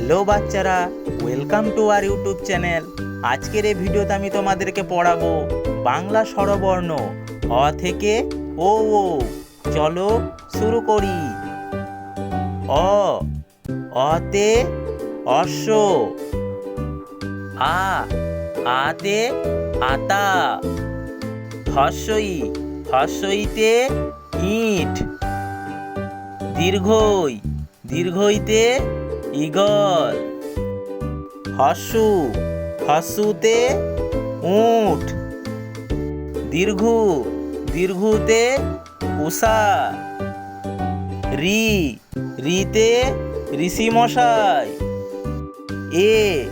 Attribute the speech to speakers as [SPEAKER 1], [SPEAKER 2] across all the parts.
[SPEAKER 1] Hello বাচ্চারা, welcome to our YouTube channel. আজকের এই ভিডিওতে আমি তোমাদেরকে পড়াবো বাংলা স্বরবর্ণ অ থেকে ও ও। চলো শুরু করি। অ, অতে অশ্ব। আ, আতে আতা। হর্ষই, হর্ষইতে ইট। দীর্ঘই, দীর্ঘইতে ঈগল। হর্ষু, হর্ষুতে উট। দীর্ঘু, দীর্ঘুতে উষা। রি, রিতে ঋষিমশাই। এ,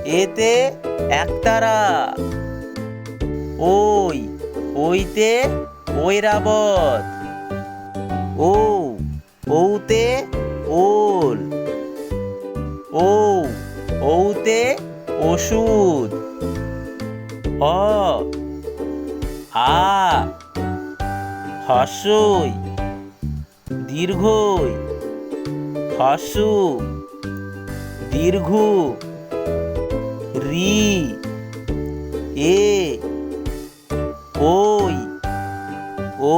[SPEAKER 1] এতে একতারা। ওই, ওইতে ঐরাবত। ও, ওতে ওল। ও, ওতে ওষুধ। অ, আ, হর্ষই, দীর্ঘই, হর্ষু, দীর্ঘু। রি, এ, ওই, ও